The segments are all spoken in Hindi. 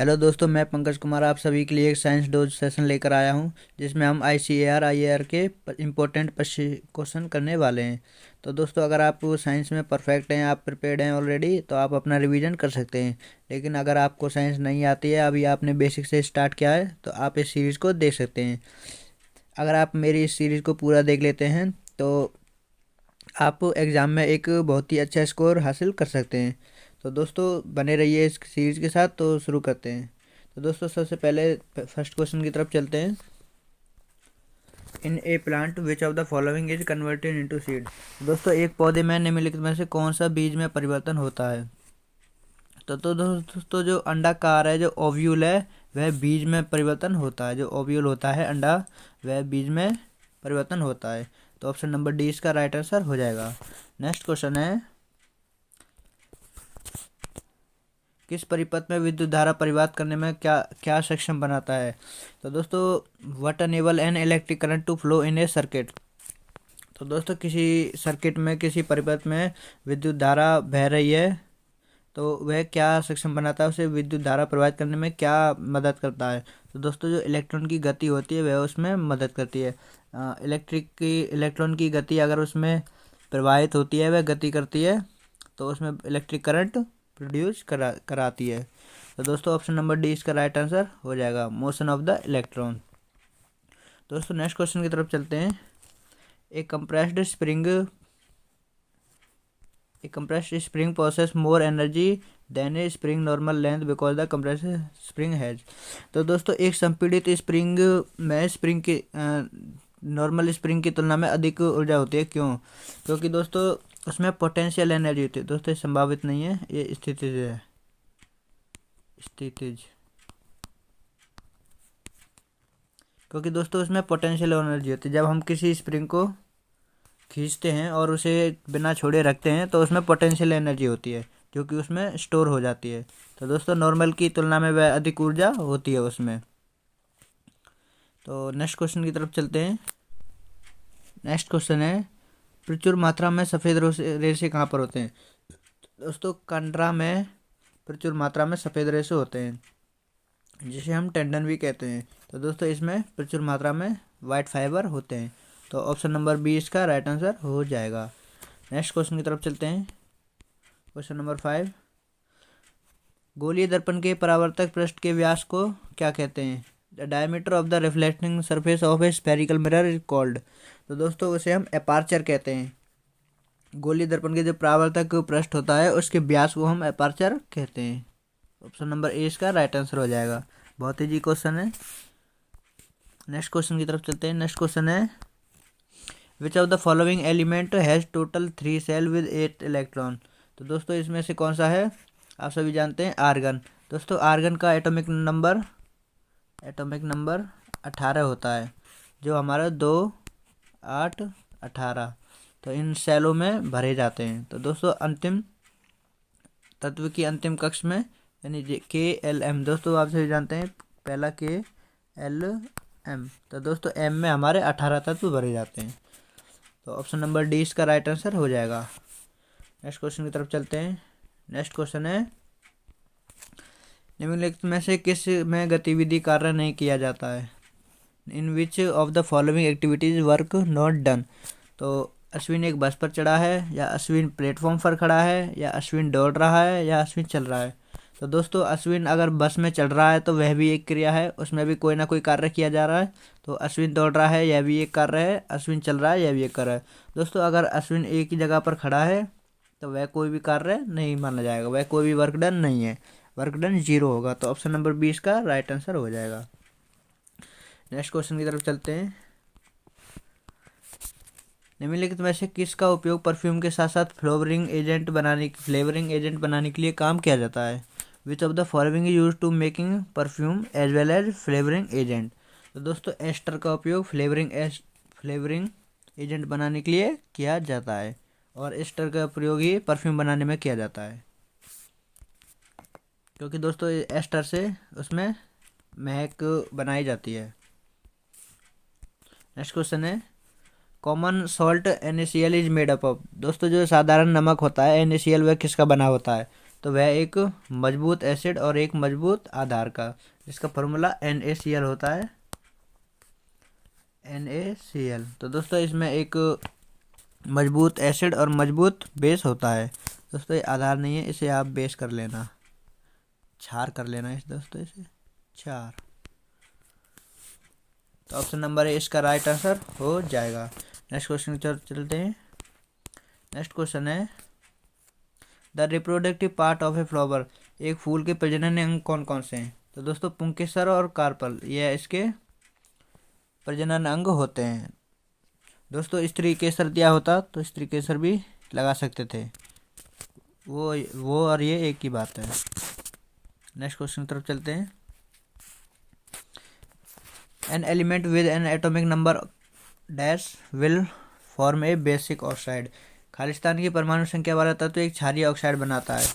हेलो दोस्तों, मैं पंकज कुमार आप सभी के लिए एक साइंस डोज सेशन लेकर आया हूं, जिसमें हम ICAR के इम्पोर्टेंट क्वेश्चन करने वाले हैं। तो दोस्तों, अगर आप साइंस में परफेक्ट हैं, आप प्रिपेयर्ड हैं ऑलरेडी, तो आप अपना रिवीजन कर सकते हैं। लेकिन अगर आपको साइंस नहीं आती है, अभी आपने बेसिक से स्टार्ट किया है, तो आप इस सीरीज़ को देख सकते हैं। अगर आप मेरी इस सीरीज़ को पूरा देख लेते हैं तो आप एग्ज़ाम में एक बहुत ही अच्छा स्कोर हासिल कर सकते हैं। तो दोस्तों, बने रहिए इस सीरीज़ के साथ। तो शुरू करते हैं। तो दोस्तों, सबसे पहले फर्स्ट क्वेश्चन की तरफ चलते हैं। In a plant which of the following is converted into seed. दोस्तों, एक पौधे में निम्नलिखित में से कौन सा बीज में परिवर्तन होता है? तो दोस्तों, जो अंडाकार है, जो ओव्यूल है, वह बीज में परिवर्तन होता है। जो ओव्यूल होता है अंडा, वह बीज में परिवर्तन होता है। तो ऑप्शन नंबर डी इसका राइट आंसर हो जाएगा। नेक्स्ट क्वेश्चन है, किस परिपथ में विद्युत धारा परिवर्तित करने में क्या क्या सक्षम बनाता है? तो दोस्तों, what enable an electric current to flow in a circuit. तो दोस्तों, किसी सर्किट में, किसी परिपथ में विद्युत धारा बह रही है, तो वह क्या सक्षम बनाता है, उसे विद्युत धारा प्रवाहित करने में क्या मदद करता है? तो दोस्तों, जो इलेक्ट्रॉन की गति होती है, वह उसमें मदद करती है। इलेक्ट्रॉन की गति अगर उसमें प्रवाहित होती है, वह गति करती है, तो उसमें इलेक्ट्रिक करंट प्रोड्यूस कराती है। तो दोस्तों, ऑप्शन नंबर डी इसका राइट आंसर हो जाएगा, मोशन ऑफ द इलेक्ट्रॉन। दोस्तों, नेक्स्ट क्वेश्चन की तरफ चलते हैं। ए compressed spring possess more energy than a spring normal length because the compressed spring has। तो दोस्तों, एक संपीड़ित स्प्रिंग में स्प्रिंग की नॉर्मल स्प्रिंग की तुलना में अधिक ऊर्जा होती है। क्यों? क्योंकि दोस्तों, उसमें पोटेंशियल एनर्जी होती है। दोस्तों, ये संभावित नहीं है, ये स्थितिज है। स्थितिज, क्योंकि दोस्तों उसमें पोटेंशियल एनर्जी होती है। जब हम किसी स्प्रिंग को खींचते हैं और उसे बिना छोड़े रखते हैं, तो उसमें पोटेंशियल एनर्जी होती है, जो कि उसमें स्टोर हो जाती है। तो दोस्तों, नॉर्मल की तुलना में वह अधिक ऊर्जा होती है उसमें। तो नेक्स्ट क्वेश्चन की तरफ चलते हैं। नेक्स्ट क्वेश्चन है, प्रचुर मात्रा में सफ़ेद रेशे कहाँ पर होते हैं? दोस्तों, कंडरा में प्रचुर मात्रा में सफ़ेद रेशे होते हैं, जिसे हम टेंडन भी कहते हैं। तो दोस्तों, इसमें प्रचुर मात्रा में वाइट फाइबर होते हैं। तो ऑप्शन नंबर बी इसका राइट आंसर हो जाएगा। नेक्स्ट क्वेश्चन की तरफ चलते हैं। क्वेश्चन नंबर 5, गोलीय दर्पण के परावर्तक पृष्ठ के व्यास को क्या कहते हैं? The diameter of the reflecting surface of A spherical mirror is called. तो दोस्तों, उसे हम एपार्चर कहते हैं। गोलीय दर्पण के जो परावर्तक पृष्ठ होता है, उसके व्यास को हम एपार्चर कहते हैं। ऑप्शन नंबर ए इसका राइट आंसर हो जाएगा। बहुत इजी क्वेश्चन है। नेक्स्ट क्वेश्चन की तरफ चलते हैं। नेक्स्ट क्वेश्चन है, which of the following element has total 3 shell with 8 electron. तो दोस्तों, इसमें से कौन सा है? आप सभी जानते हैं, आर्गन। दोस्तों, आर्गन का एटॉमिक नंबर 18 होता है, जो हमारा 2, 8, 18 तो इन सेलों में भरे जाते हैं। तो दोस्तों, अंतिम तत्व की अंतिम कक्ष में, यानी KLM। दोस्तों, आप सभी जानते हैं, पहला KLM। तो दोस्तों, M में हमारे 18 तत्व भरे जाते हैं। तो ऑप्शन नंबर डी इसका राइट आंसर हो जाएगा। नेक्स्ट क्वेश्चन की तरफ चलते हैं। नेक्स्ट क्वेश्चन है, निम्नलिखित में से किस में गतिविधि कार्य नहीं किया जाता है? In which of the following activities work not done. तो अश्विन एक बस पर चढ़ा है, या अश्विन प्लेटफॉर्म पर खड़ा है, या अश्विन दौड़ रहा है, या अश्विन चल रहा है। तो दोस्तों, अश्विन अगर बस में चढ़ रहा है, तो वह भी एक क्रिया है, उसमें भी कोई ना कोई कार्य किया जा रहा है। तो अश्विन दौड़ रहा है, यह भी एक कार्य है। अश्विन चल रहा है, यह भी एक कार्य है। दोस्तों, अगर अश्विन एक ही जगह पर खड़ा है, तो वह कोई भी कार्य नहीं माना जाएगा, वह कोई भी वर्क डन नहीं है, वर्क डन 0 होगा। तो ऑप्शन नंबर 20 का राइट आंसर हो जाएगा। नेक्स्ट क्वेश्चन की तरफ चलते हैं। निम्नलिखित में से किसका उपयोग परफ्यूम के साथ साथ फ्लेवरिंग एजेंट बनाने के लिए काम किया जाता है? Which of the following is use to making perfume as well as flavouring agent. तो दोस्तों, एस्टर का उपयोग फ्लेवरिंग एजेंट बनाने के लिए किया जाता है, और एस्टर का प्रयोग ही परफ्यूम बनाने में किया जाता है, क्योंकि दोस्तों एस्टर से उसमें महक बनाई जाती है। नेक्स्ट क्वेश्चन है, common salt NaCl is made up of. दोस्तों, जो साधारण नमक होता है NaCl, वह किसका बना होता है? तो वह एक मजबूत एसिड और एक मजबूत आधार का, जिसका फॉर्मूला NaCl होता है, NaCl। तो दोस्तों इसमें एक मजबूत एसिड और मजबूत बेस होता है। दोस्तों ये आधार नहीं है, इसे आप बेस कर लेना, क्षार कर लेना इस दोस्तों, इसे क्षार। तो ऑप्शन नंबर ए इसका राइट आंसर हो जाएगा। नेक्स्ट क्वेश्चन की तरफ चलते हैं। नेक्स्ट क्वेश्चन है the reproductive part of a flower, एक फूल के प्रजनन अंग कौन कौन से हैं? तो दोस्तों पुंकेसर और कार्पल, यह इसके प्रजनन अंग होते हैं। दोस्तों स्त्री केसर दिया होता तो स्त्री केसर भी लगा सकते थे, वो और ये एक ही बात है। नेक्स्ट क्वेश्चन की तरफ चलते हैं। An element with N atomic number dash will form A basic oxide, Khalistan की परमाणु संख्या वाला तत्व तो एक क्षारीय ऑक्साइड बनाता है।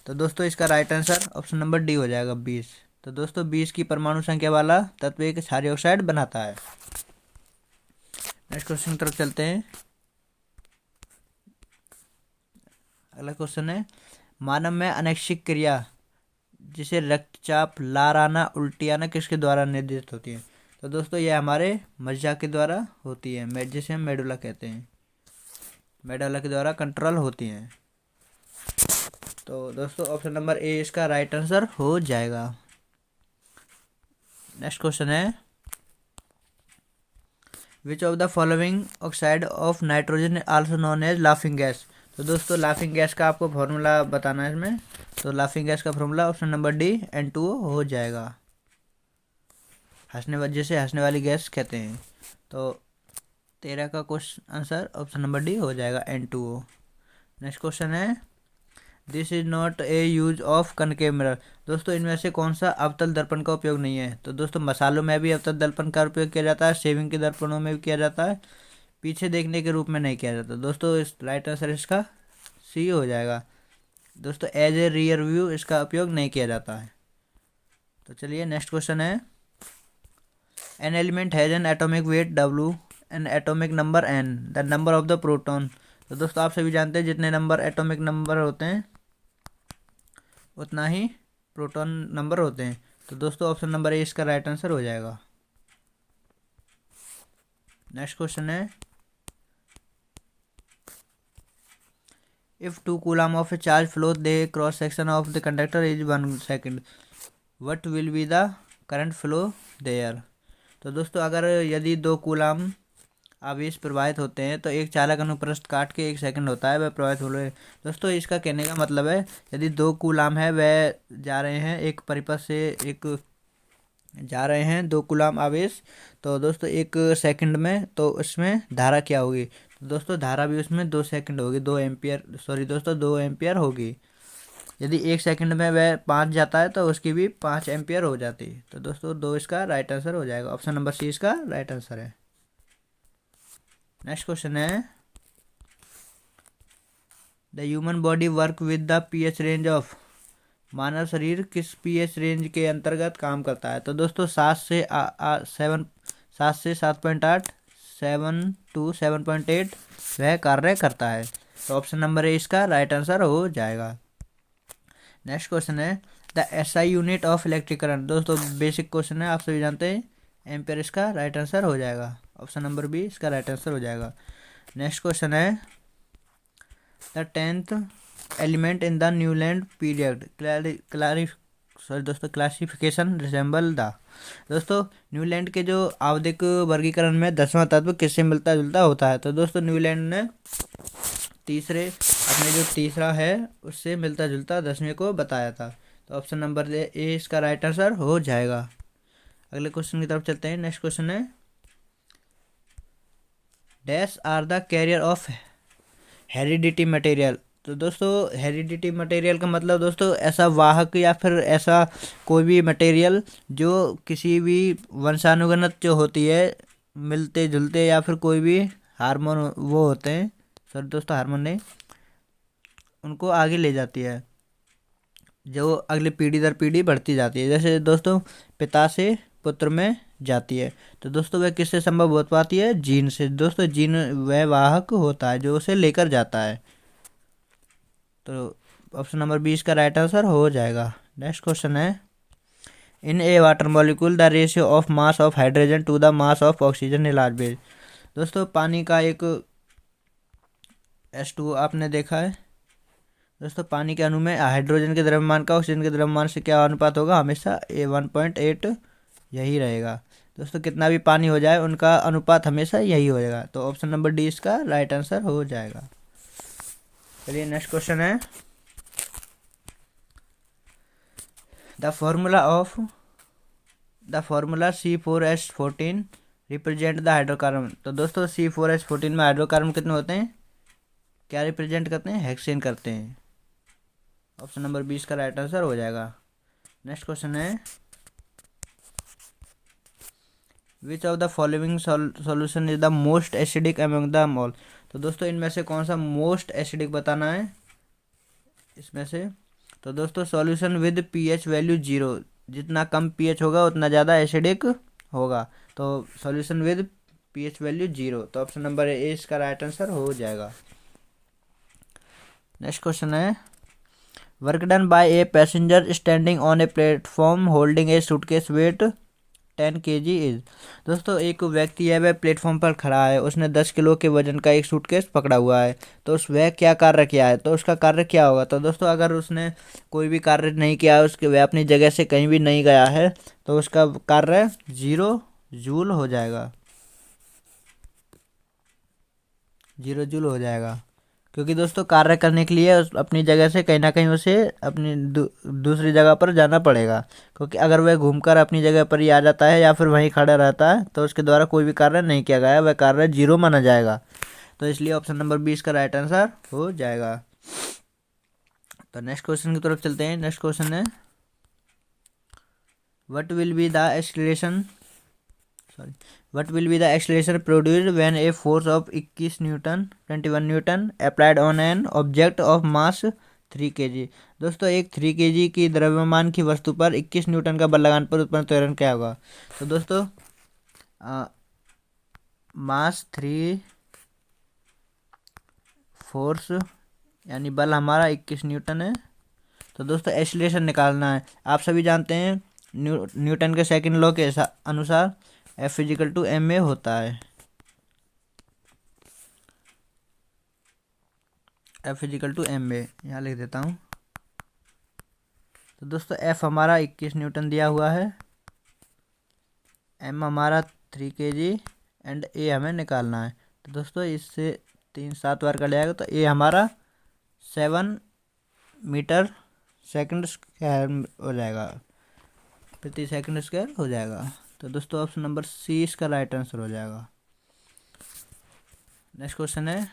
तो दोस्तों इसका right answer option number D हो जाएगा, 20। तो दोस्तों 20 की परमाणु संख्या वाला तत्व एक क्षारीय ऑक्साइड बनाता है। नेक्स्ट क्वेश्चन की तरफ चलते हैं। अगला क्वेश्चन है मानव में अनैच्छिक क्रिया जिसे रक्तचाप, लार आना, उल्टी आना किसके द्वारा निर्देशित होती है? तो दोस्तों ये हमारे मज्जा के द्वारा होती है, जिसे हम मेडुला कहते हैं, मेडुला के द्वारा कंट्रोल होती हैं। तो दोस्तों ऑप्शन नंबर ए इसका राइट आंसर हो जाएगा। नेक्स्ट क्वेश्चन है which of the following oxide of nitrogen also known as laughing gas? तो दोस्तों लाफिंग गैस का आपको फॉर्मूला बताना है इसमें। तो लाफिंग गैस का formula option number D N2O हो जाएगा, जिसे हंसने वाली गैस कहते हैं। तो 13 का question answer option number D हो जाएगा, N2O। नेक्स्ट क्वेश्चन है this is not a use of concave mirror, दोस्तों इनमें से कौन सा अवतल दर्पण का उपयोग नहीं है? तो दोस्तों मसालों में भी अवतल दर्पण का उपयोग किया जाता है, शेविंग के दर्पणों में भी किया जाता है, पीछे देखने के रूप में नहीं किया जाता। दोस्तों इस राइट आंसर इसका सी हो जाएगा। दोस्तों एज ए रियर व्यू इसका उपयोग नहीं किया जाता है। तो चलिए नेक्स्ट क्वेश्चन है an element has an atomic weight W N atomic number N the number of the proton. तो दोस्तों आप सभी जानते हैं जितने नंबर एटॉमिक नंबर होते हैं उतना ही प्रोटॉन नंबर होते हैं। तो दोस्तों ऑप्शन नंबर ए इसका राइट आंसर हो जाएगा। नेक्स्ट क्वेश्चन है if 2 coulomb of a charge flow the cross section of the conductor is 1 second what will be the current flow there? तो दोस्तों अगर यदि 2 कूलम आवेश प्रवाहित होते हैं तो एक चालक अनुप्रस्थ काट के 1 सेकंड होता है वह प्रवाहित हो रहे हैं। दोस्तों इसका कहने का मतलब है यदि 2 कूलम है वह जा रहे हैं एक परिपथ से एक जा रहे हैं 2 कूलम आवेश, तो दोस्तों 1 सेकंड में तो उसमें धारा क्या होगी? तो दोस्तों धारा भी उसमें 2 सेकंड होगी, 2 एम्पियर होगी। यदि 1 सेकंड में वह 5 जाता है तो उसकी भी 5 एम्पियर हो जाती है। तो दोस्तों 2 इसका राइट आंसर हो जाएगा, ऑप्शन नंबर सी इसका राइट आंसर है। नेक्स्ट क्वेश्चन है the human body work with the pH range of, मानव शरीर किस pH रेंज के अंतर्गत काम करता है? तो दोस्तों 7 से 7.8, 7 to 7.8 वह कार्य करता है। तो ऑप्शन नंबर ए इसका राइट आंसर हो जाएगा। नेक्स्ट क्वेश्चन है the SI unit of electric current, दोस्तों बेसिक क्वेश्चन है आप सभी जानते हैं, एम्पियर इसका राइट आंसर हो जाएगा, ऑप्शन नंबर बी इसका राइट आंसर हो जाएगा। नेक्स्ट क्वेश्चन है the 10th element in the Newland period classification resemble the, दोस्तों न्यूलैंड के जो आवधिक वर्गीकरण में 10वां तत्व किससे मिलता जुलता होता है? तो दोस्तों न्यूलैंड ने अपने जो तीसरा है उससे मिलता जुलता 10वें को बताया था। तो ऑप्शन नंबर ए इसका राइट आंसर हो जाएगा। अगले क्वेश्चन की तरफ चलते हैं। नेक्स्ट क्वेश्चन है dash are the carrier of heredity material, तो दोस्तों हेरिडिटी मटेरियल का मतलब दोस्तों ऐसा वाहक या फिर ऐसा कोई भी मटेरियल जो किसी भी वंशानुगत जो होती है मिलते जुलते या फिर कोई भी हार्मोन वो होते हैं, सॉरी दोस्तों हार्मोन नहीं, उनको आगे ले जाती है, जो अगली पीढ़ी दर पीढ़ी बढ़ती जाती है। जैसे दोस्तों पिता से पुत्र में जाती है, तो दोस्तों वह किससे संभव हो पाती है? जीन से। दोस्तों जीन वह वाहक होता है जो उसे लेकर जाता है। तो ऑप्शन नंबर 20 का राइट आंसर हो जाएगा। नेक्स्ट क्वेश्चन है, in a water molecule the ratio of mass of hydrogen to the mass of oxygen is always. दोस्तों पानी का एक H2O आपने देखा है। दोस्तों पानी के अणु में हाइड्रोजन के द्रव्यमान का ऑक्सीजन के द्रव्यमान से क्या अनुपात होगा, हमेशा 1.8 यही रहेगा। दोस्तों कितना भी पानी हो जाए उनका अनुपात हमेशा यही होएगा। तो ऑप्शन नंबर डी इसका राइट आंसर हो जाएगा। चलिए नेक्स्ट क्वेश्चन है, the formula C4H14 represent the hydrocarbon. तो दोस्तों C4H14 में हाइड्रोकार्बन कितने होते हैं, क्या रिप्रेजेंट करते हैं, हेक्सेन करते हैं। ऑप्शन नंबर 20 का राइट आंसर हो जाएगा। नेक्स्ट क्वेश्चन है, which of the following solution is the most acidic among the all. तो दोस्तों इनमें से कौन सा मोस्ट एसिडिक बताना है इसमें से। तो दोस्तों सॉल्यूशन विद pH वैल्यू 0, जितना कम pH होगा उतना ज़्यादा एसिडिक होगा। तो सॉल्यूशन विद pH वैल्यू 0, तो ऑप्शन नंबर ए इसका राइट आंसर हो जाएगा। नेक्स्ट क्वेश्चन है, work done by a passenger standing on a platform holding a suitcase weight 10 kg is. दोस्तों एक व्यक्ति है, वह प्लेटफॉर्म पर खड़ा है, उसने 10 किलो के वजन का एक सूटकेस पकड़ा हुआ है। तो वह क्या कार्य किया है, तो उसका कार्य क्या होगा। तो दोस्तों अगर उसने कोई भी कार्य नहीं किया है, उसके वह अपनी जगह से कहीं भी नहीं गया है, तो उसका कार्य 0 जूल हो जाएगा, 0 जूल हो जाएगा। क्योंकि दोस्तों कार्य करने के लिए अपनी जगह से कहीं ना कहीं उसे अपनी दूसरी जगह पर जाना पड़ेगा। क्योंकि अगर वह घूमकर अपनी जगह पर ही आ जाता है या फिर वहीं खड़ा रहता है, तो उसके द्वारा कोई भी कार्य नहीं किया गया है, वह कार्य 0 माना जाएगा। तो इसलिए ऑप्शन नंबर 20 का राइट आंसर हो जाएगा। तो नेक्स्ट क्वेश्चन की तरफ चलते हैं। नेक्स्ट क्वेश्चन है, what will be the acceleration produced when a force of 21 Newton applied on an object of mass 3 kg। दोस्तों एक 3 kg की द्रव्यमान की वस्तु पर 21 न्यूटन का बल लगाने पर उत्पन्न त्वरण क्या होगा। तो दोस्तों मास 3 फोर्स यानी बल हमारा 21 न्यूटन है। तो दोस्तों एक्सेलरेशन निकालना है। आप सभी जानते हैं न्यूटन के सेकंड लॉ के अनुसार F = ma होता है। F = ma यहाँ लिख देता हूँ। तो दोस्तों F हमारा 21 न्यूटन दिया हुआ है, m हमारा 3 kg एंड a हमें निकालना है। तो दोस्तों इससे 7 बार कर जाएगा, तो a हमारा 7 मीटर सेकंड स्क्वायर हो जाएगा, प्रति सेकंड स्क्वायर हो जाएगा। तो दोस्तों ऑप्शन नंबर सी इसका राइट आंसर हो जाएगा। नेक्स्ट क्वेश्चन है,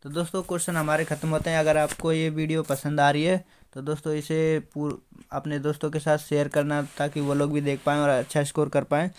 तो दोस्तों क्वेश्चन हमारे ख़त्म होते हैं। अगर आपको ये वीडियो पसंद आ रही है तो दोस्तों इसे अपने दोस्तों के साथ शेयर करना, ताकि वो लोग भी देख पाएँ और अच्छा स्कोर कर पाएँ।